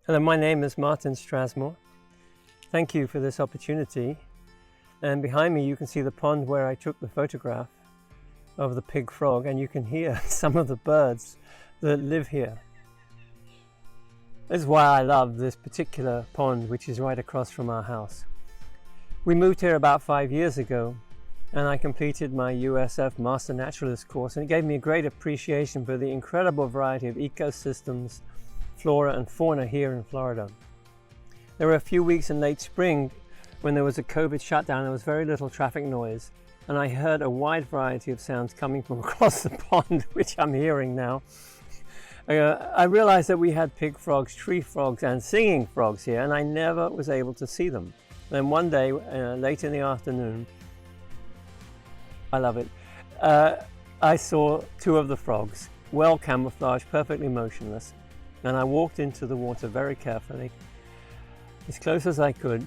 Hello, my name is Martin Strasmore. Thank you for this opportunity. And behind me you can see the pond where I took the photograph of the pig frog, and you can hear some of the birds that live here. This is why I love this particular pond, which is right across from our house. We moved here about 5 years ago, and I completed my USF Master Naturalist course, and it gave me a great appreciation for the incredible variety of ecosystems, flora and fauna here in Florida. There were a few weeks in late spring when there was a COVID shutdown. There was very little traffic noise, and I heard a wide variety of sounds coming from across the pond, which I'm hearing now. I realized that we had pig frogs, tree frogs and singing frogs here, and I never was able to see them. Then one day, late in the afternoon, I love it, I saw two of the frogs, well camouflaged, perfectly motionless, and I walked into the water very carefully, as close as I could.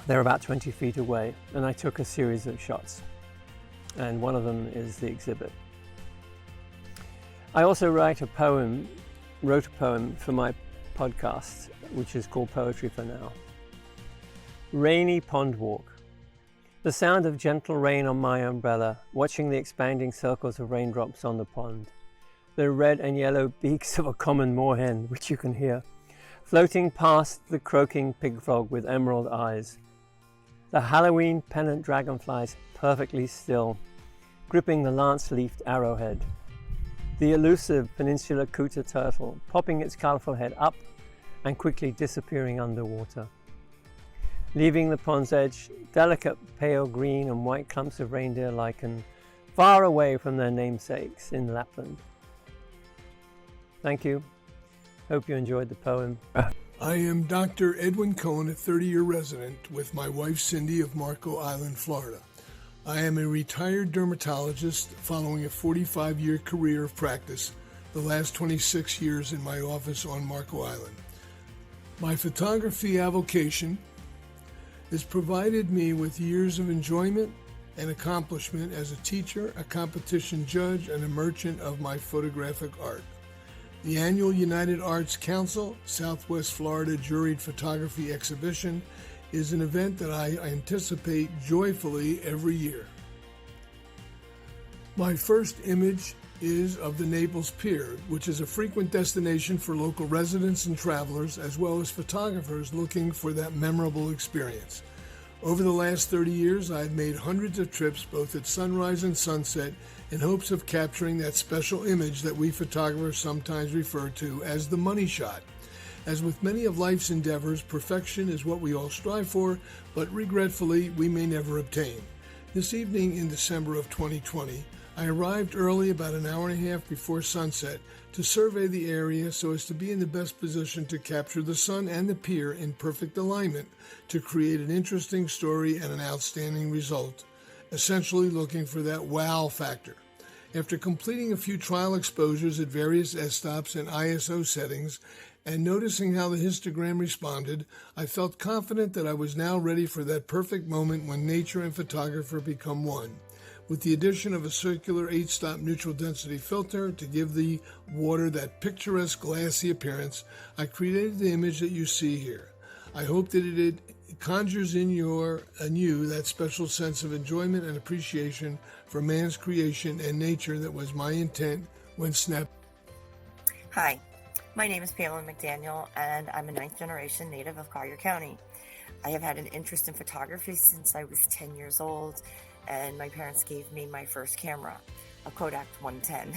They're about 20 feet away, and I took a series of shots, and one of them is the exhibit. I also wrote a poem for my podcast, which is called Poetry for Now. Rainy pond walk. The sound of gentle rain on my umbrella, watching the expanding circles of raindrops on the pond. The red and yellow beaks of a common moorhen, which you can hear, floating past the croaking pig frog with emerald eyes. The Halloween pennant dragonflies perfectly still, gripping the lance-leafed arrowhead. The elusive peninsular cooter turtle, popping its colorful head up and quickly disappearing underwater. Leaving the pond's edge, delicate pale green and white clumps of reindeer lichen, far away from their namesakes in Lapland. Thank you. Hope you enjoyed the poem. I am Dr. Edwin Cohen, a 30-year resident with my wife Cindy of Marco Island, Florida. I am a retired dermatologist following a 45-year career of practice, the last 26 years in my office on Marco Island. My photography avocation has provided me with years of enjoyment and accomplishment as a teacher, a competition judge, and a merchant of my photographic art. The annual United Arts Council Southwest Florida Juried Photography Exhibition is an event that I anticipate joyfully every year. My first image is of the Naples Pier, which is a frequent destination for local residents and travelers, as well as photographers looking for that memorable experience. Over the last 30 years, I've made hundreds of trips both at sunrise and sunset in hopes of capturing that special image that we photographers sometimes refer to as the money shot. As with many of life's endeavors, perfection is what we all strive for, but regretfully, we may never obtain. This evening in December of 2020, I arrived early, about an hour and a half before sunset, to survey the area so as to be in the best position to capture the sun and the pier in perfect alignment to create an interesting story and an outstanding result, essentially looking for that wow factor. After completing a few trial exposures at various s-stops and ISO settings and noticing how the histogram responded, I felt confident that I was now ready for that perfect moment when nature and photographer become one. With the addition of a circular 8-stop neutral density filter to give the water that picturesque glassy appearance, I created the image that you see here. I hope that it conjures in you that special sense of enjoyment and appreciation for man's creation and nature that was my intent when snapped. Hi, my name is Pamela McDaniel, and I'm a 9th generation native of Collier County. I have had an interest in photography since I was 10 years old, and my parents gave me my first camera, a Kodak 110.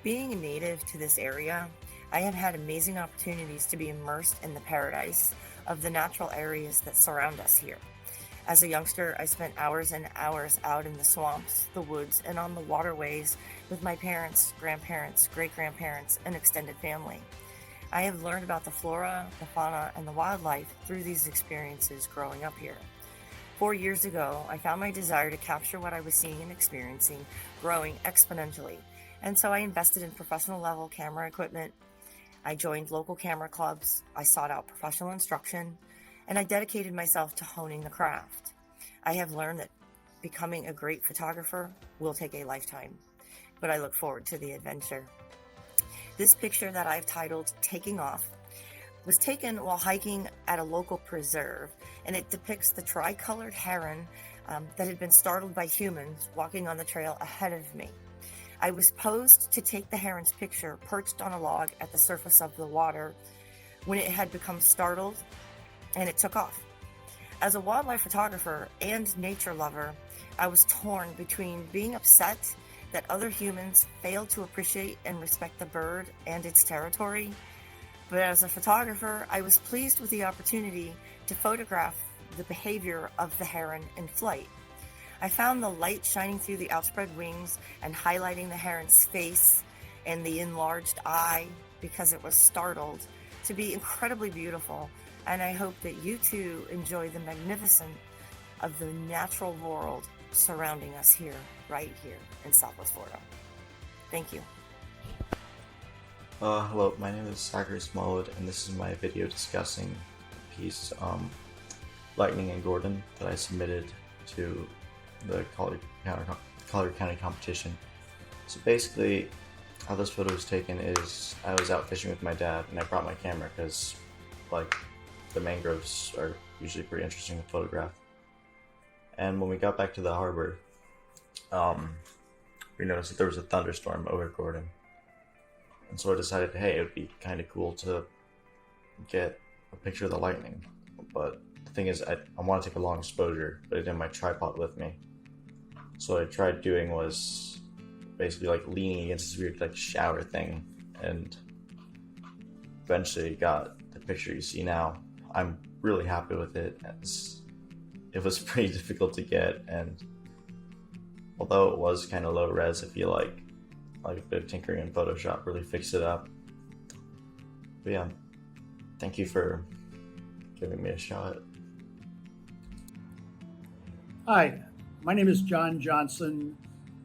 Being a native to this area, I have had amazing opportunities to be immersed in the paradise of the natural areas that surround us here. As a youngster, I spent hours and hours out in the swamps, the woods, and on the waterways with my parents, grandparents, great-grandparents, and extended family. I have learned about the flora, the fauna, and the wildlife through these experiences growing up here. 4 years ago, I found my desire to capture what I was seeing and experiencing growing exponentially, and so I invested in professional level camera equipment. I joined local camera clubs, I sought out professional instruction, and I dedicated myself to honing the craft. I have learned that becoming a great photographer will take a lifetime, but I look forward to the adventure. This picture that I've titled Taking Off was taken while hiking at a local preserve, and it depicts the tricolored heron that had been startled by humans walking on the trail ahead of me. I was posed to take the heron's picture perched on a log at the surface of the water when it had become startled and it took off. As a wildlife photographer and nature lover, I was torn between being upset that other humans failed to appreciate and respect the bird and its territory, but as a photographer, I was pleased with the opportunity to photograph the behavior of the heron in flight. I found the light shining through the outspread wings and highlighting the heron's face and the enlarged eye because it was startled to be incredibly beautiful, and I hope that you too enjoy the magnificence of the natural world surrounding us here, right here in Southwest Florida. Thank you. Hello, my name is Zachary Smallwood, and this is my video discussing the piece Lightning and Gordon that I submitted to the Collier County competition. So basically, how this photo was taken is I was out fishing with my dad, and I brought my camera because, like, the mangroves are usually pretty interesting to photograph. And when we got back to the harbor, we noticed that there was a thunderstorm over Gordon. And so I decided, hey, it would be kind of cool to get a picture of the lightning. But the thing is, I want to take a long exposure, but I didn't have my tripod with me. So what I tried doing was basically like leaning against this weird like shower thing, and eventually got the picture you see now. I'm really happy with it. It was pretty difficult to get, and although it was kind of low res, I feel like a bit of tinkering in Photoshop really fixed it up. But yeah, thank you for giving me a shot. Hi, my name is John Johnson,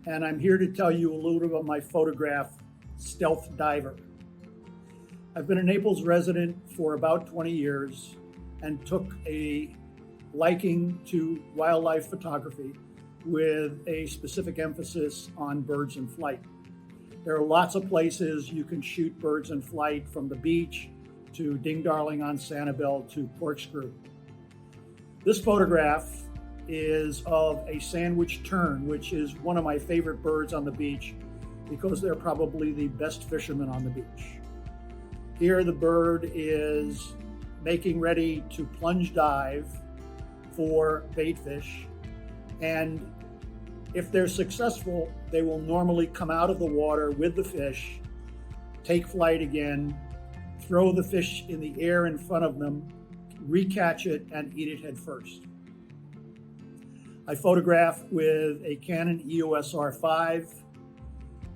and I'm here to tell you a little bit about my photograph, Stealth Diver. I've been a Naples resident for about 20 years and took a liking to wildlife photography with a specific emphasis on birds in flight. There are lots of places you can shoot birds in flight, from the beach to Ding Darling on Sanibel to Corkscrew. This photograph is of a sandwich tern, which is one of my favorite birds on the beach because they're probably the best fishermen on the beach. Here the bird is making ready to plunge dive for bait fish, and if they're successful, they will normally come out of the water with the fish, take flight again, throw the fish in the air in front of them, recatch it, and eat it head first. I photograph with a Canon EOS R5.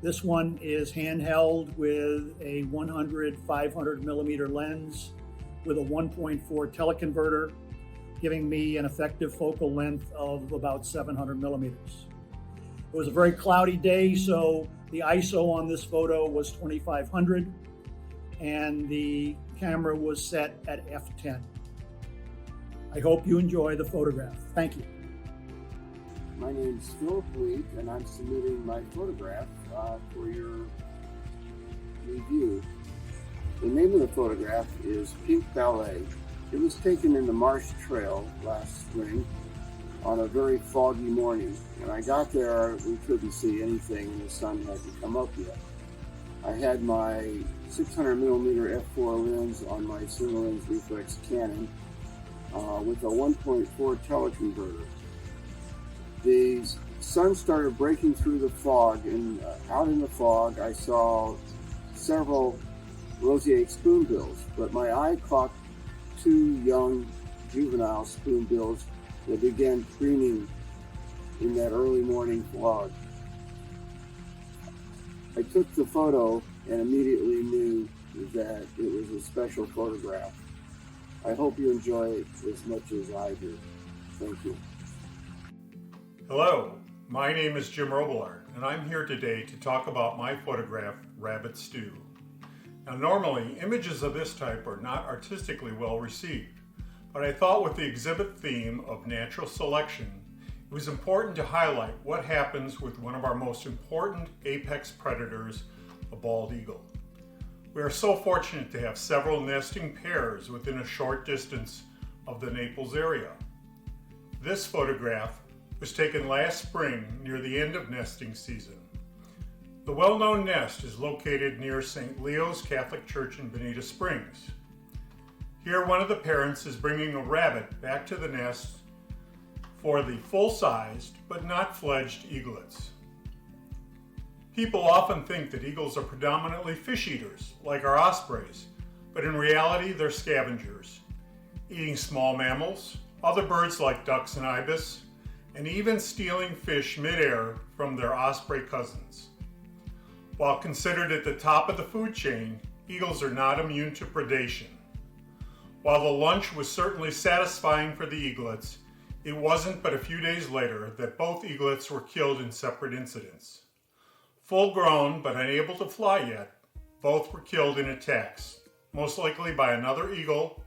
This one is handheld with a 100-500 millimeter lens with a 1.4 teleconverter, giving me an effective focal length of about 700 millimeters. It was a very cloudy day, so the ISO on this photo was 2500, and the camera was set at f10. I hope you enjoy the photograph. Thank you. My name is Philip Leak, and I'm submitting my photograph for your review. The name of the photograph is Pink Ballet. It was taken in the Marsh Trail last spring on a very foggy morning. When I got there, we couldn't see anything, and the sun hadn't come up yet. I had my 600 millimeter f4 lens on my single lens reflex Canon with a 1.4 teleconverter. The sun started breaking through the fog, and out in the fog I saw several roseate spoonbills, but my eye caught two young juvenile spoonbills that began preening in that early morning fog. I took the photo and immediately knew that it was a special photograph. I hope you enjoy it as much as I do. Thank you. Hello, my name is Jim Robert, and I'm here today to talk about my photograph, Rabbit Stew. Now normally, images of this type are not artistically well received, but I thought with the exhibit theme of natural selection, it was important to highlight what happens with one of our most important apex predators, a bald eagle. We are so fortunate to have several nesting pairs within a short distance of the Naples area. This photograph was taken last spring near the end of nesting season. The well-known nest is located near St. Leo's Catholic Church in Bonita Springs. Here, one of the parents is bringing a rabbit back to the nest for the full-sized but not fledged eaglets. People often think that eagles are predominantly fish eaters, like our ospreys, but in reality they're scavengers, eating small mammals, other birds like ducks and ibis, and even stealing fish midair from their osprey cousins. While considered at the top of the food chain, eagles are not immune to predation. While the lunch was certainly satisfying for the eaglets, it wasn't but a few days later that both eaglets were killed in separate incidents. Full grown but unable to fly yet, both were killed in attacks, most likely by another eagle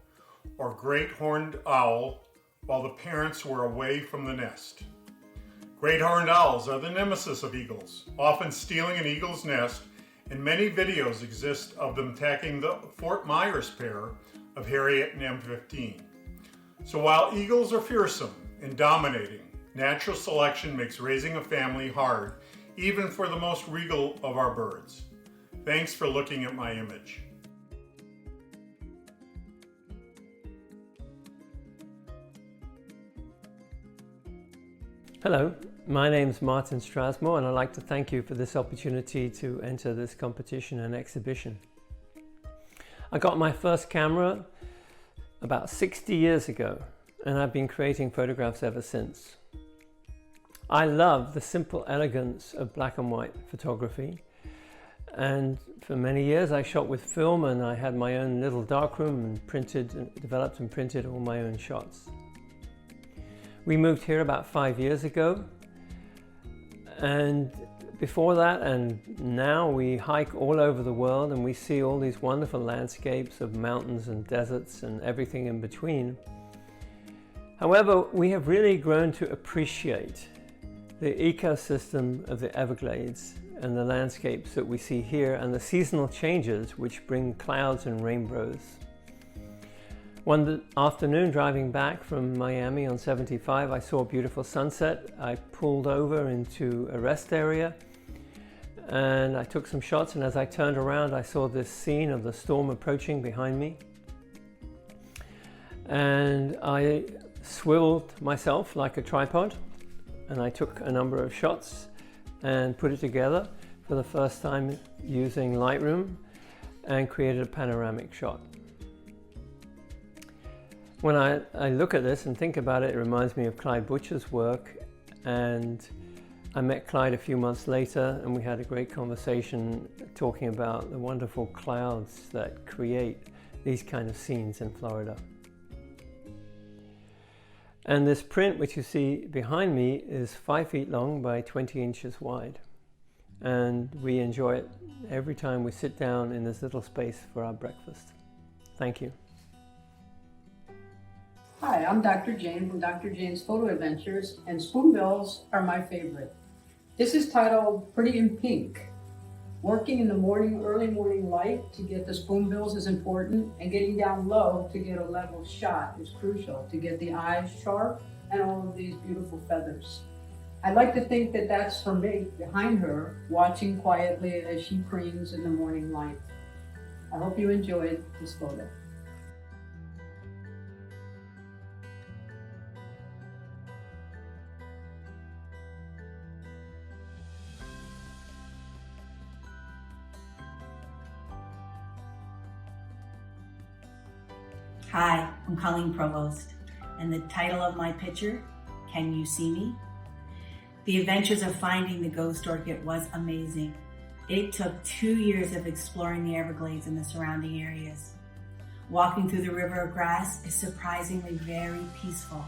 or great horned owl, while the parents were away from the nest. Great horned owls are the nemesis of eagles, often stealing an eagle's nest, and many videos exist of them attacking the Fort Myers pair of Harriet and M15. So while eagles are fearsome and dominating, natural selection makes raising a family hard, even for the most regal of our birds. Thanks for looking at my image. Hello, my name's Martin Strasmore, and I'd like to thank you for this opportunity to enter this competition and exhibition. I got my first camera about 60 years ago, and I've been creating photographs ever since. I love the simple elegance of black and white photography, and for many years I shot with film, and I had my own little darkroom and developed and printed all my own shots. We moved here about 5 years ago, and before that and now we hike all over the world, and we see all these wonderful landscapes of mountains and deserts and everything in between. However, we have really grown to appreciate the ecosystem of the Everglades and the landscapes that we see here, and the seasonal changes which bring clouds and rainbows. One afternoon driving back from Miami on 75, I saw a beautiful sunset. I pulled over into a rest area and I took some shots, and as I turned around I saw this scene of the storm approaching behind me, and I swiveled myself like a tripod and I took a number of shots and put it together for the first time using Lightroom and created a panoramic shot. When I look at this and think about it, it reminds me of Clyde Butcher's work, and I met Clyde a few months later and we had a great conversation talking about the wonderful clouds that create these kind of scenes in Florida. And this print, which you see behind me, is 5 feet long by 20 inches wide. And we enjoy it every time we sit down in this little space for our breakfast. Thank you. Hi, I'm Dr. Jane from Dr. Jane's Photo Adventures, and spoonbills are my favorite. This is titled Pretty in Pink. Working in the morning, early morning light to get the spoonbills is important, and getting down low to get a level shot is crucial to get the eyes sharp and all of these beautiful feathers. I like to think that that's her mate behind her, watching quietly as she preens in the morning light. I hope you enjoyed this photo. Hi, I'm Colleen Provost, and the title of my picture, Can You See Me? The adventures of finding the ghost orchid was amazing. It took 2 years of exploring the Everglades and the surrounding areas. Walking through the river of grass is surprisingly very peaceful.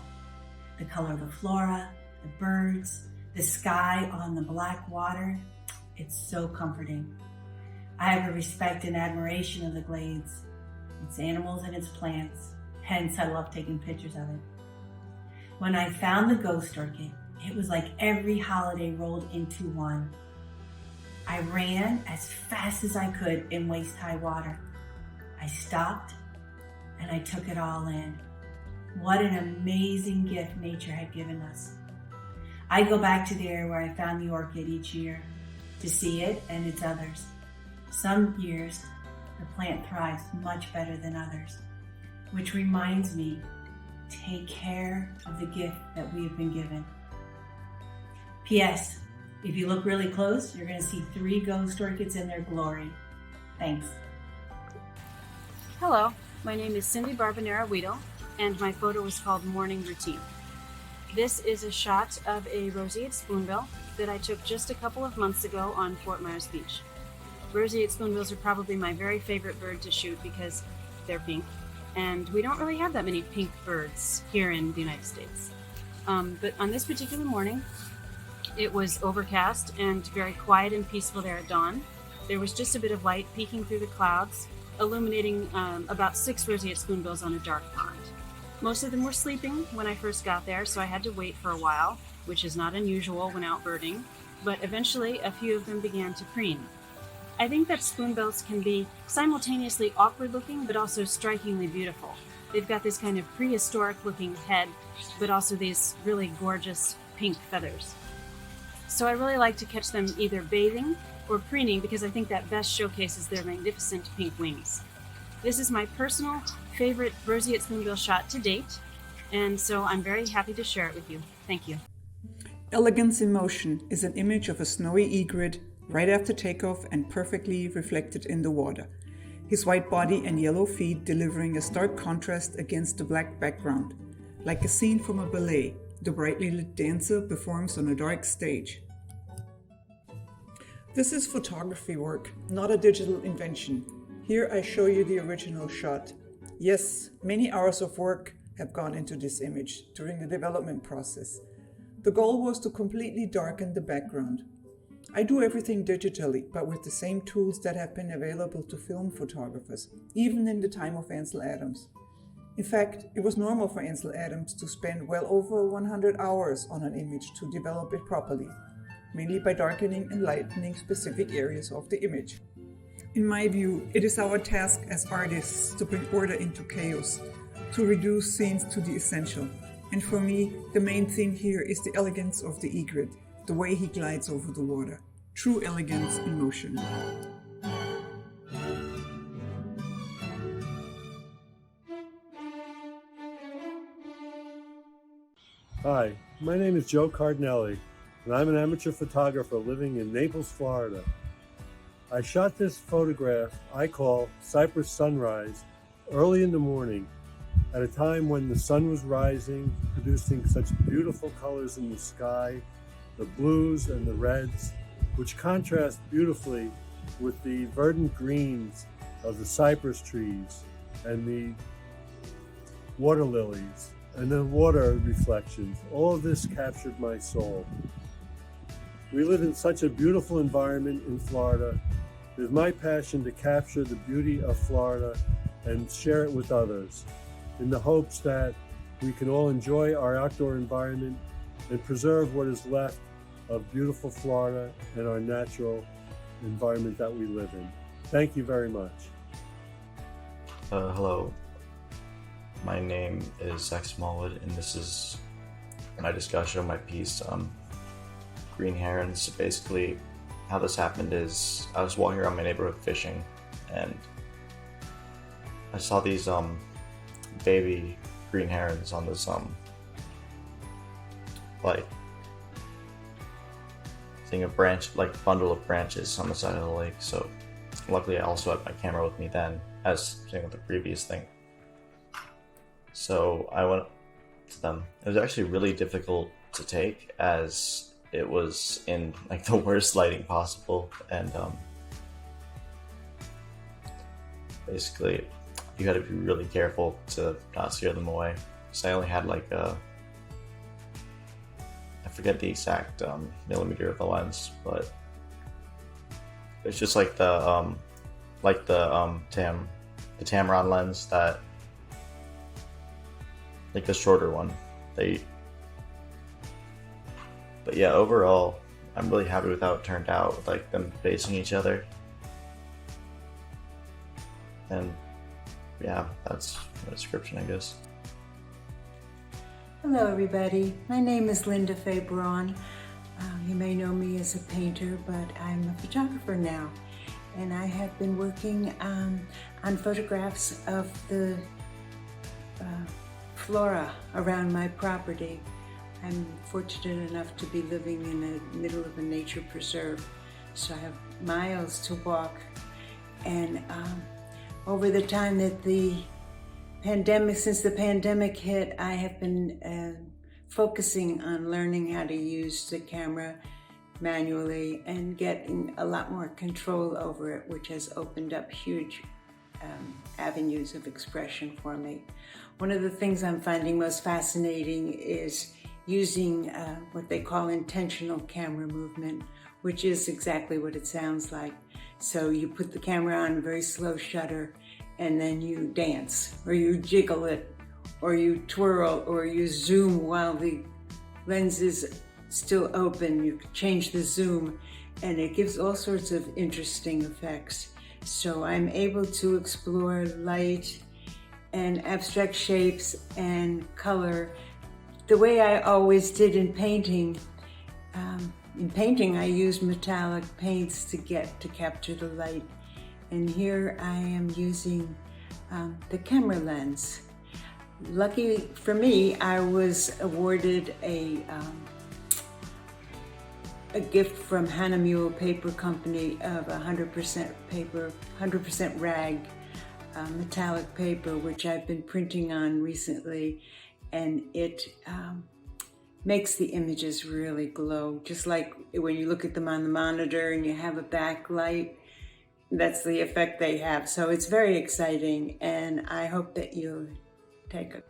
The color of the flora, the birds, the sky on the black water, it's so comforting. I have a respect and admiration of the glades, its animals and its plants, hence I love taking pictures of it. When I found the ghost orchid, it was like every holiday rolled into one. I ran as fast as I could in waist-high water. I stopped and I took it all in. What an amazing gift nature had given us. I go back to the area where I found the orchid each year to see it and its others. Some years, the plant thrives much better than others, which reminds me, take care of the gift that we have been given. P.S. If you look really close, you're going to see 3 ghost orchids in their glory. Thanks. Hello, my name is Cindy Barbanera-Weedle, and my photo is called Morning Routine. This is a shot of a roseate spoonbill that I took just a couple of months ago on Fort Myers Beach. Roseate spoonbills are probably my very favorite bird to shoot because they're pink, and we don't really have that many pink birds here in the United States. But on this particular morning, it was overcast and very quiet and peaceful there at dawn. There was just a bit of light peeking through the clouds, illuminating about 6 roseate spoonbills on a dark pond. Most of them were sleeping when I first got there, so I had to wait for a while, which is not unusual when out birding, but eventually a few of them began to preen. I think that spoonbills can be simultaneously awkward looking, but also strikingly beautiful. They've got this kind of prehistoric looking head, but also these really gorgeous pink feathers. So I really like to catch them either bathing or preening because I think that best showcases their magnificent pink wings. This is my personal favorite roseate spoonbill shot to date, and so I'm very happy to share it with you. Thank you. Elegance in Motion is an image of a snowy egret right after takeoff and perfectly reflected in the water. His white body and yellow feet delivering a stark contrast against the black background. Like a scene from a ballet, the brightly lit dancer performs on a dark stage. This is photography work, not a digital invention. Here I show you the original shot. Yes, many hours of work have gone into this image during the development process. The goal was to completely darken the background. I do everything digitally, but with the same tools that have been available to film photographers, even in the time of Ansel Adams. In fact, it was normal for Ansel Adams to spend well over 100 hours on an image to develop it properly, mainly by darkening and lightening specific areas of the image. In my view, it is our task as artists to bring order into chaos, to reduce scenes to the essential. And for me, the main thing here is the elegance of the egret, the way he glides over the water. True elegance in motion. Hi, my name is Joe Cardinelli, and I'm an amateur photographer living in Naples, Florida. I shot this photograph I call Cypress Sunrise early in the morning, at a time when the sun was rising, producing such beautiful colors in the sky, the blues and the reds, which contrast beautifully with the verdant greens of the cypress trees and the water lilies and the water reflections. All of this captured my soul. We live in such a beautiful environment in Florida. It is my passion to capture the beauty of Florida and share it with others, in the hopes that we can all enjoy our outdoor environment and preserve what is left of beautiful Florida and our natural environment that we live in. Thank you very much. Hello, my name is Zach Smallwood, and this is my discussion of my piece, Green Herons. Basically, how this happened is I was walking around my neighborhood fishing, and I saw these baby green herons on this like thing of branch, like bundle of branches on the side of the lake. So luckily I also had my camera with me then, as same with the previous thing. So I went to them. It was actually really difficult to take, as it was in like the worst lighting possible, and basically you got to be really careful to not scare them away. So I only had like I forget the exact millimeter of the lens, but it's just like the Tamron lens, that like the shorter one. But yeah, overall, I'm really happy with how it turned out, with like them facing each other. And yeah, that's the description, I guess. Hello everybody, my name is Linda Faye Braun. You may know me as a painter, but I'm a photographer now. And I have been working on photographs of the flora around my property. I'm fortunate enough to be living in the middle of a nature preserve, so I have miles to walk. And over the time that since the pandemic hit, I have been focusing on learning how to use the camera manually and getting a lot more control over it, which has opened up huge avenues of expression for me. One of the things I'm finding most fascinating is using what they call intentional camera movement, which is exactly what it sounds like. So you put the camera on a very slow shutter, and then you dance, or you jiggle it, or you twirl, or you zoom while the lens is still open. You change the zoom, and it gives all sorts of interesting effects. So I'm able to explore light and abstract shapes and color the way I always did in painting. In painting, I use metallic paints to capture the light. And here I am using the camera lens. Lucky for me, I was awarded a gift from Hannah Mule Paper Company of 100% paper, 100% rag metallic paper, which I've been printing on recently, and it makes the images really glow, just like when you look at them on the monitor and you have a backlight. That's the effect they have. So it's very exciting, and I hope that you'll take it.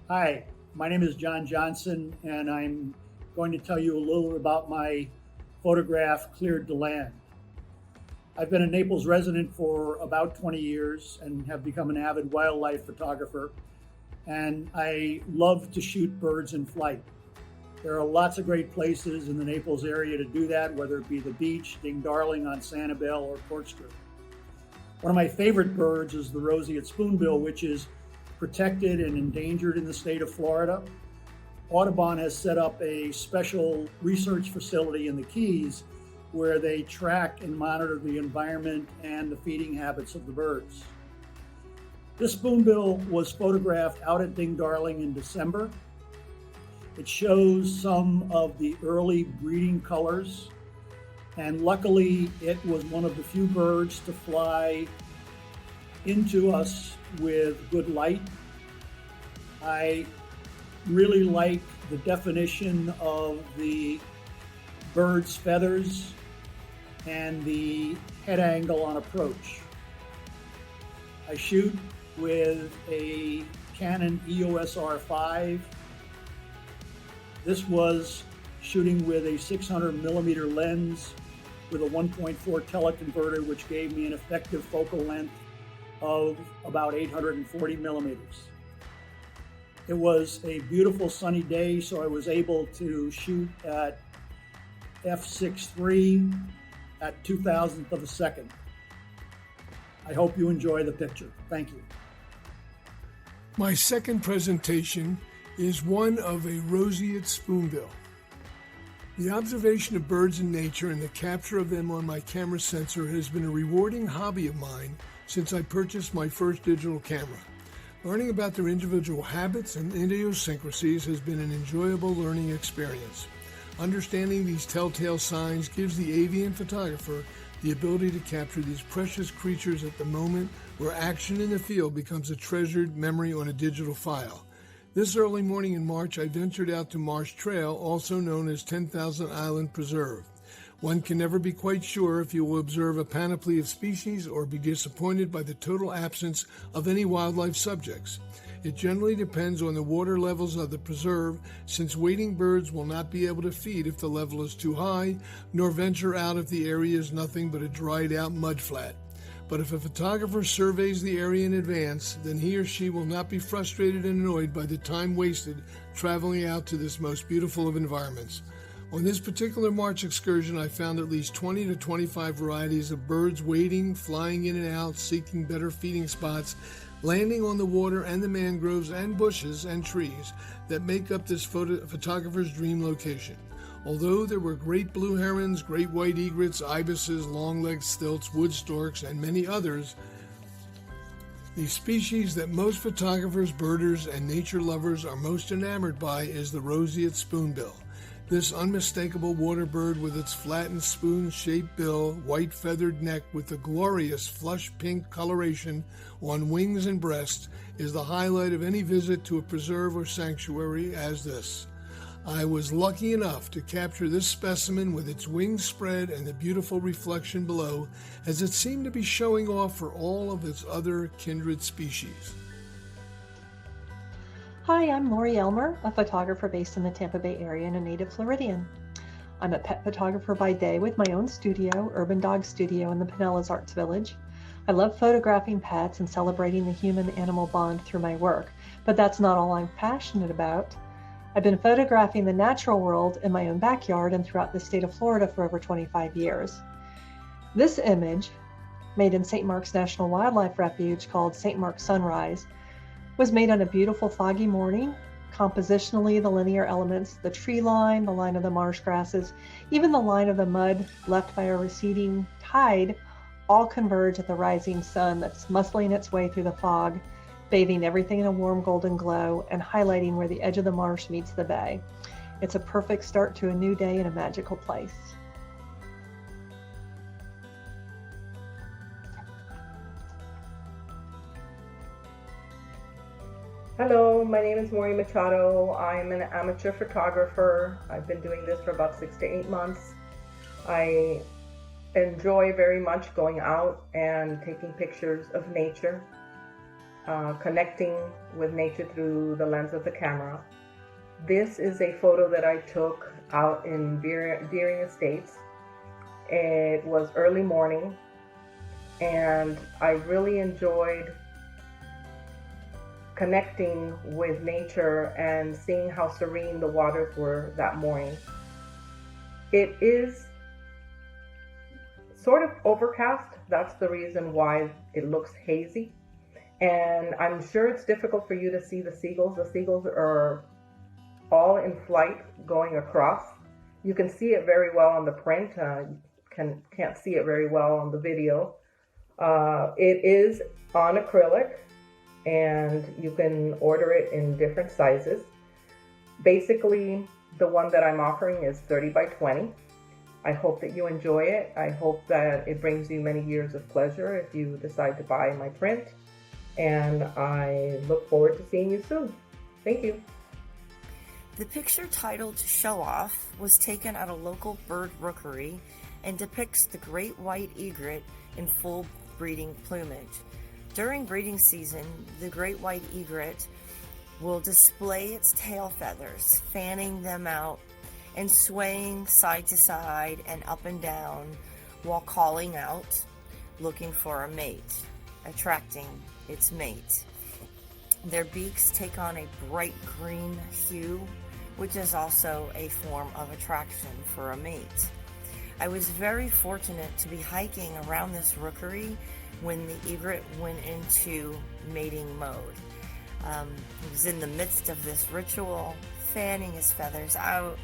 Hi, my name is John Johnson, and I'm going to tell you a little about my photograph, Cleared the Land. I've been a Naples resident for about 20 years and have become an avid wildlife photographer, and I love to shoot birds in flight. There are lots of great places in the Naples area to do that, whether it be the beach, Ding Darling on Sanibel, or Corkscrew. One of my favorite birds is the roseate spoonbill, which is protected and endangered in the state of Florida. Audubon has set up a special research facility in the Keys where they track and monitor the environment and the feeding habits of the birds. This spoonbill was photographed out at Ding Darling in December. It shows some of the early breeding colors, and luckily it was one of the few birds to fly into us with good light. I really like the definition of the bird's feathers and the head angle on approach. I shoot with a Canon EOS R5. This was shooting with a 600 millimeter lens with a 1.4 teleconverter, which gave me an effective focal length of about 840 millimeters. It was a beautiful sunny day, so I was able to shoot at f6.3 at 2,000th of a second. I hope you enjoy the picture. Thank you. My second presentation is one of a roseate spoonbill. The observation of birds in nature and the capture of them on my camera sensor has been a rewarding hobby of mine since I purchased my first digital camera. Learning about their individual habits and idiosyncrasies has been an enjoyable learning experience. Understanding these telltale signs gives the avian photographer the ability to capture these precious creatures at the moment where action in the field becomes a treasured memory on a digital file. This early morning in March, I ventured out to Marsh Trail, also known as 10,000 Island Preserve. One can never be quite sure if you will observe a panoply of species or be disappointed by the total absence of any wildlife subjects. It generally depends on the water levels of the preserve, since wading birds will not be able to feed if the level is too high, nor venture out if the area is nothing but a dried out mudflat. But if a photographer surveys the area in advance, then he or she will not be frustrated and annoyed by the time wasted traveling out to this most beautiful of environments. On this particular March excursion, I found at least 20 to 25 varieties of birds wading, flying in and out, seeking better feeding spots, landing on the water and the mangroves and bushes and trees that make up this photographer's dream location. Although there were great blue herons, great white egrets, ibises, long-legged stilts, wood storks, and many others, the species that most photographers, birders, and nature lovers are most enamored by is the roseate spoonbill. This unmistakable water bird with its flattened spoon-shaped bill, white feathered neck with the glorious flush pink coloration on wings and breast is the highlight of any visit to a preserve or sanctuary as this. I was lucky enough to capture this specimen with its wings spread and the beautiful reflection below, as it seemed to be showing off for all of its other kindred species. Hi, I'm Lori Elmer, a photographer based in the Tampa Bay area and a native Floridian. I'm a pet photographer by day with my own studio, Urban Dog Studio in the Pinellas Arts Village. I love photographing pets and celebrating the human-animal bond through my work, but that's not all I'm passionate about. I've been photographing the natural world in my own backyard and throughout the state of Florida for over 25 years. This image, made in St. Mark's National Wildlife Refuge called St. Mark's Sunrise, was made on a beautiful foggy morning. Compositionally, the linear elements, the tree line, the line of the marsh grasses, even the line of the mud left by a receding tide, all converge at the rising sun that's muscling its way through the fog, bathing everything in a warm golden glow and highlighting where the edge of the marsh meets the bay. It's a perfect start to a new day in a magical place. Hello, my name is Maureen Machado. I'm an amateur photographer. I've been doing this for about 6 to 8 months. I enjoy very much going out and taking pictures of nature, connecting with nature through the lens of the camera. This is a photo that I took out in Deering Estates. It was early morning, and I really enjoyed connecting with nature and seeing how serene the waters were that morning. It is sort of overcast. That's the reason why it looks hazy. And I'm sure it's difficult for you to see the seagulls. The seagulls are all in flight going across. You can see it very well on the print. Can't see it very well on the video. It is on acrylic, and you can order it in different sizes. Basically, the one that I'm offering is 30 by 20. I hope that you enjoy it. I hope that it brings you many years of pleasure if you decide to buy my print. And I look forward to seeing you soon. Thank you. The picture, titled Show Off, was taken at a local bird rookery and depicts the great white egret in full breeding plumage. During breeding season, the great white egret will display its tail feathers, fanning them out and swaying side to side and up and down while calling out, looking for a mate, attracting its mate. Their beaks take on a bright green hue, which is also a form of attraction for a mate. I was very fortunate to be hiking around this rookery when the egret went into mating mode. He was in the midst of this ritual, fanning his feathers out.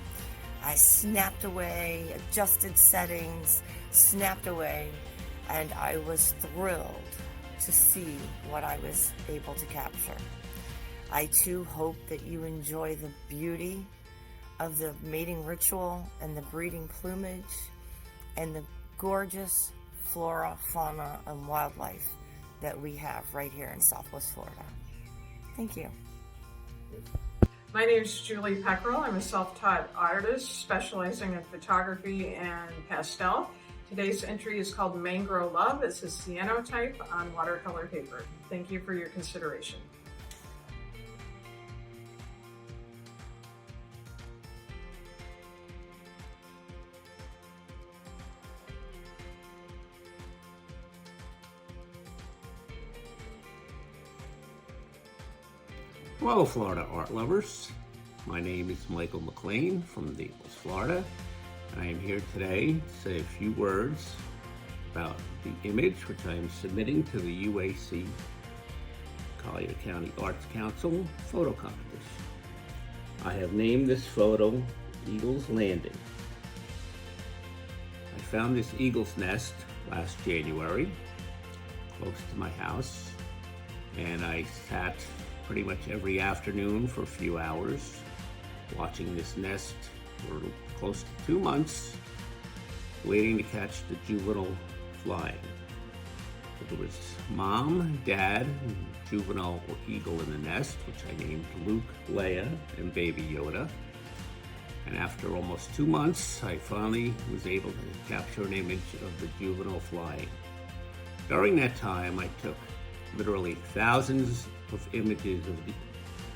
I snapped away, adjusted settings, snapped away, and I was thrilled to see what I was able to capture. I too hope that you enjoy the beauty of the mating ritual and the breeding plumage and the gorgeous flora, fauna, and wildlife that we have right here in Southwest Florida. Thank you. My name is Julie Peckrell. I'm a self-taught artist specializing in photography and pastel. Today's entry is called Mangrove Love. It's a cyanotype on watercolor paper. Thank you for your consideration. Hello, Florida art lovers. My name is Michael McLean from Naples, Florida. I am here today to say a few words about the image which I am submitting to the UAC Collier County Arts Council photo competition. I have named this photo Eagle's Landing. I found this eagle's nest last January, close to my house, and I sat pretty much every afternoon for a few hours watching this nest for close to 2 months, waiting to catch the juvenile flying. There was mom, dad, and juvenile eagle in the nest, which I named Luke, Leia, and baby Yoda. And after almost 2 months, I finally was able to capture an image of the juvenile flying. During that time, I took literally thousands of images of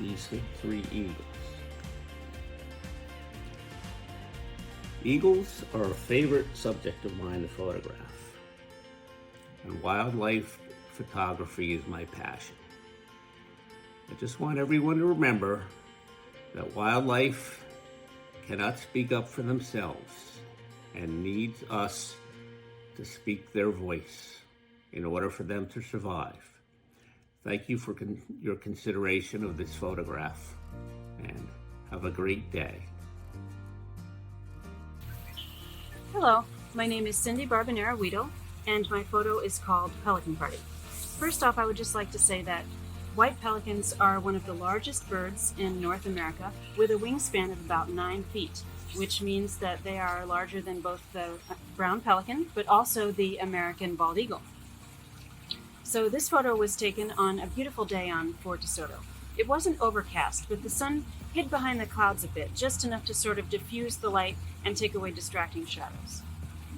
these 3 eagles. Eagles are a favorite subject of mine to photograph, and wildlife photography is my passion. I just want everyone to remember that wildlife cannot speak up for themselves and needs us to speak their voice in order for them to survive. Thank you for your consideration of this photograph, and have a great day. Hello, my name is Cindy Barbanera-Weedle, and my photo is called Pelican Party. First off, I would just like to say that white pelicans are one of the largest birds in North America with a wingspan of about 9 feet, which means that they are larger than both the brown pelican, but also the American bald eagle. So this photo was taken on a beautiful day on Fort DeSoto. It wasn't overcast, but the sun hid behind the clouds a bit, just enough to sort of diffuse the light and take away distracting shadows.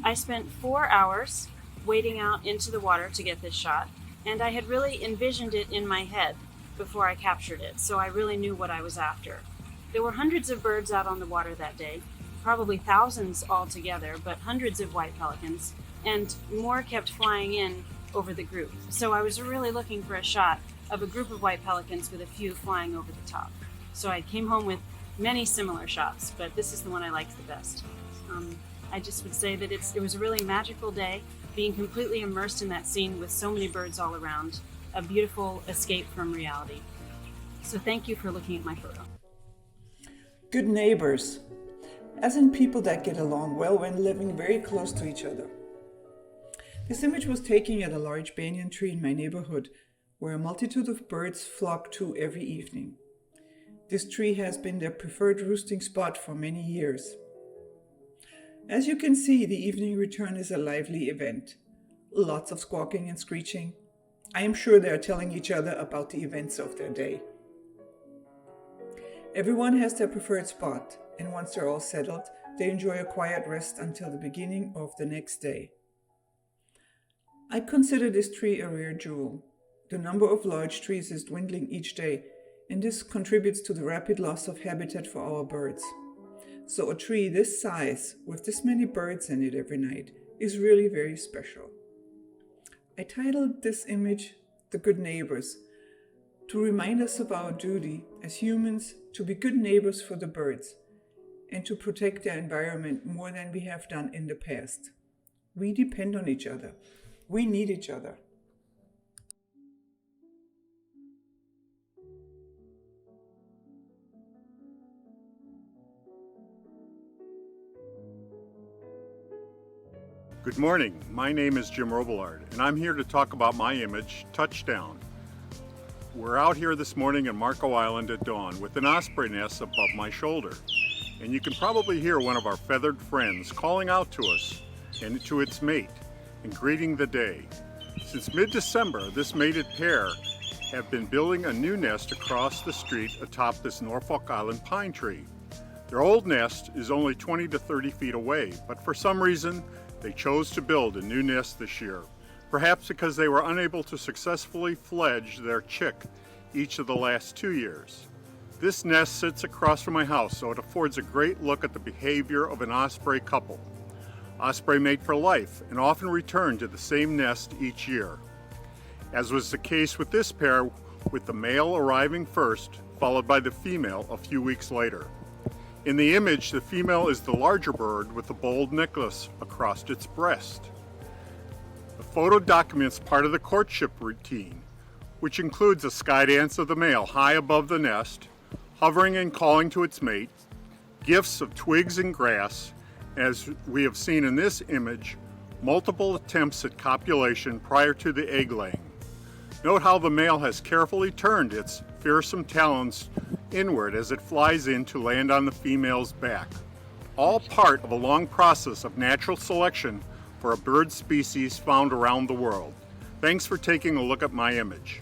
I spent 4 hours wading out into the water to get this shot, and I had really envisioned it in my head before I captured it, so I really knew what I was after. There were hundreds of birds out on the water that day, probably thousands altogether, but hundreds of white pelicans, and more kept flying in over the group. So I was really looking for a shot of a group of white pelicans with a few flying over the top. So I came home with many similar shots, but this is the one I liked the best. I just would say that it was a really magical day, being completely immersed in that scene with so many birds all around, a beautiful escape from reality. So thank you for looking at my photo. Good neighbors, as in people that get along well when living very close to each other. This image was taken at a large banyan tree in my neighborhood, where a multitude of birds flock to every evening. This tree has been their preferred roosting spot for many years. As you can see, the evening return is a lively event. Lots of squawking and screeching. I am sure they are telling each other about the events of their day. Everyone has their preferred spot, and once they're all settled, they enjoy a quiet rest until the beginning of the next day. I consider this tree a rare jewel. The number of large trees is dwindling each day, and this contributes to the rapid loss of habitat for our birds. So a tree this size, with this many birds in it every night, is really very special. I titled this image The Good Neighbors, to remind us of our duty as humans to be good neighbors for the birds, and to protect their environment more than we have done in the past. We depend on each other. We need each other. Good morning, my name is Jim Robillard, and I'm here to talk about my image, Touchdown. We're out here this morning in Marco Island at dawn with an osprey nest above my shoulder. And you can probably hear one of our feathered friends calling out to us and to its mate and greeting the day. Since mid-December, this mated pair have been building a new nest across the street atop this Norfolk Island pine tree. Their old nest is only 20 to 30 feet away, but for some reason, they chose to build a new nest this year, perhaps because they were unable to successfully fledge their chick each of the last 2 years. This nest sits across from my house, so it affords a great look at the behavior of an osprey couple. Osprey mate for life and often return to the same nest each year. As was the case with this pair, with the male arriving first, followed by the female a few weeks later. In the image, the female is the larger bird with the bold necklace across its breast. The photo documents part of the courtship routine, which includes a sky dance of the male high above the nest, hovering and calling to its mate, gifts of twigs and grass, as we have seen in this image, multiple attempts at copulation prior to the egg laying. Note how the male has carefully turned its fearsome talons inward as it flies in to land on the female's back. All part of a long process of natural selection for a bird species found around the world. Thanks for taking a look at my image.